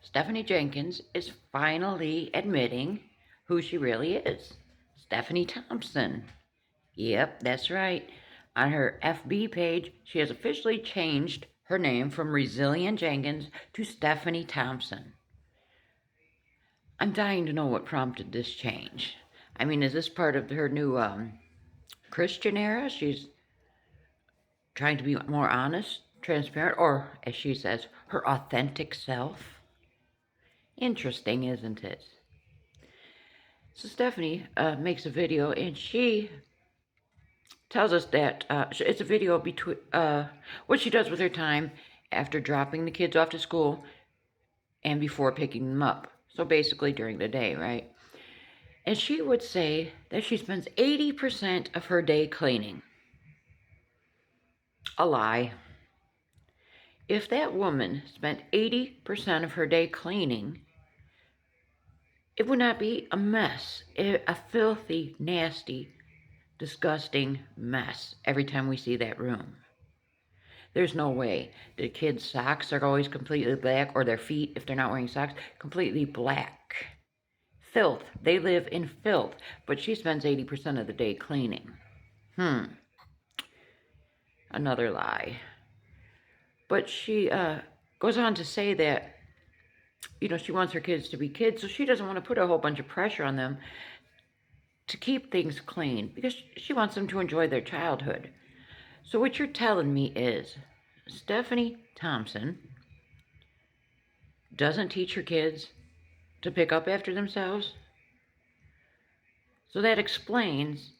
Stephanie Jenkins is finally admitting who she really is. Stephanie Thompson. Yep, that's right. On her FB page, she has officially changed her name from Resilient Jenkins to Stephanie Thompson. I'm dying to know what prompted this change. I mean, is this part of her new Christian era? She's trying to be more honest, transparent, or, as she says, her authentic self? Interesting, isn't it? So Stephanie makes a video, and she tells us that it's a video between what she does with her time after dropping the kids off to school and before picking them up. So basically during the day, right? And she would say that she spends 80% of her day cleaning. A lie. If that woman spent 80% of her day cleaning, it would not be a mess, a filthy, nasty, disgusting mess every time we see that room. There's no way. The kids' socks are always completely black, or their feet, if they're not wearing socks, completely black. Filth. They live in filth, but she spends 80% of the day cleaning. Another lie. But she goes on to say that, she wants her kids to be kids, so she doesn't want to put a whole bunch of pressure on them to keep things clean because she wants them to enjoy their childhood. So what you're telling me is Stephanie Thompson doesn't teach her kids to pick up after themselves? So that explains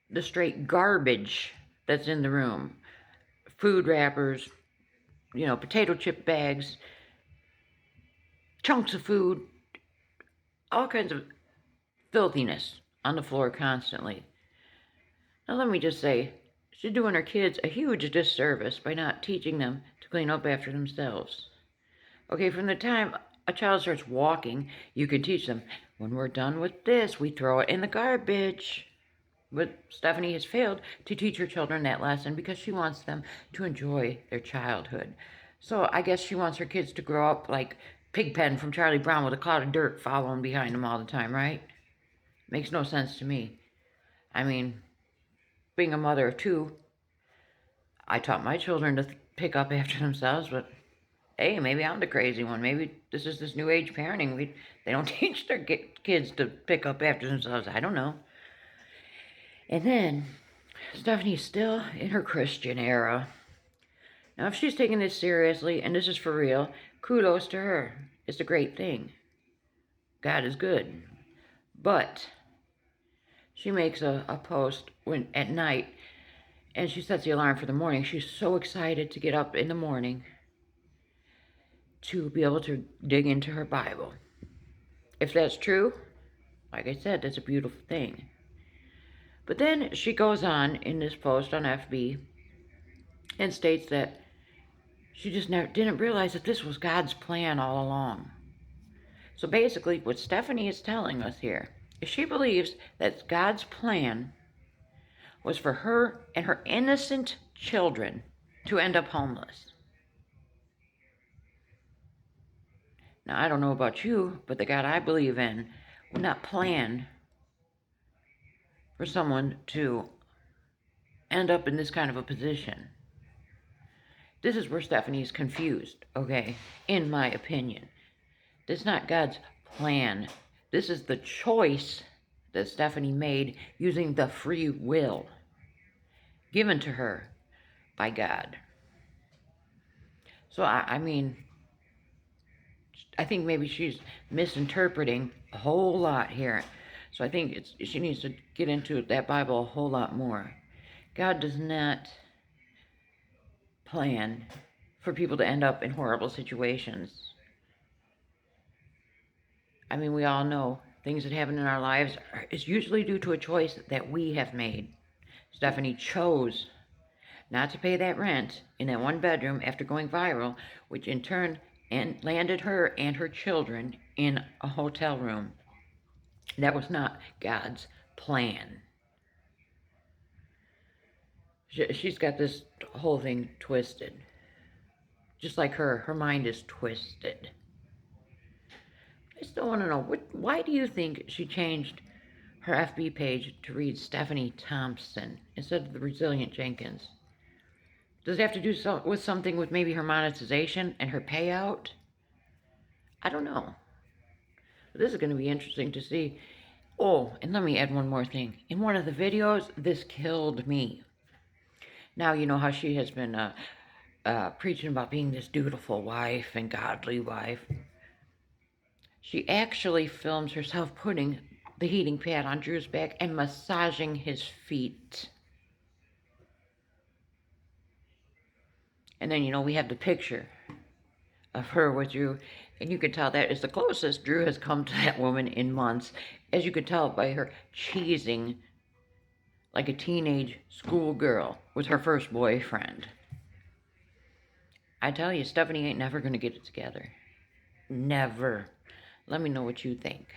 the straight garbage that's in the room. Food wrappers, potato chip bags, chunks of food, all kinds of filthiness on the floor constantly. Now let me just say, she's doing her kids a huge disservice by not teaching them to clean up after themselves. Okay, from the time a child starts walking, you can teach them, when we're done with this, we throw it in the garbage. But Stephanie has failed to teach her children that lesson because she wants them to enjoy their childhood. So I guess she wants her kids to grow up like Pigpen from Charlie Brown with a cloud of dirt following behind them all the time, right? Makes no sense to me. I mean, being a mother of two, I taught my children to pick up after themselves, but hey, maybe I'm the crazy one. Maybe this is this new age parenting. They don't teach their kids to pick up after themselves. I don't know. And then, Stephanie's still in her Christian era. Now, if she's taking this seriously, and this is for real, kudos to her. It's a great thing. God is good. But she makes a post at night, and she sets the alarm for the morning. She's so excited to get up in the morning to be able to dig into her Bible. If that's true, like I said, that's a beautiful thing. But then she goes on in this post on FB and states that she just didn't realize that this was God's plan all along. So basically, what Stephanie is telling us here is she believes that God's plan was for her and her innocent children to end up homeless. Now, I don't know about you, but the God I believe in would not plan for someone to end up in this kind of a position. This is where Stephanie's confused, okay? In my opinion. This is not God's plan. This is the choice that Stephanie made using the free will given to her by God. So, I mean, I think maybe she's misinterpreting a whole lot here. So I think she needs to get into that Bible a whole lot more. God does not plan for people to end up in horrible situations. I mean, we all know things that happen in our lives is usually due to a choice that we have made. Stephanie chose not to pay that rent in that one bedroom after going viral, which in turn landed her and her children in a hotel room. That was not God's plan. She's got this whole thing twisted. Just like her mind is twisted. still want to know, why do you think she changed her FB page to read Stephanie Thompson instead of the resilient Jenkins? Does it have to do with something with maybe her monetization and her payout? I don't know. But this is going to be interesting to see. Oh, and let me add one more thing. In one of the videos, this killed me. Now you know how she has been preaching about being this dutiful wife and godly wife. She actually films herself putting the heating pad on Drew's back and massaging his feet. And then, we have the picture of her with Drew, and you can tell that is the closest Drew has come to that woman in months, as you could tell by her cheesing like a teenage schoolgirl with her first boyfriend. I tell you, Stephanie ain't never going to get it together. Never. Let me know what you think.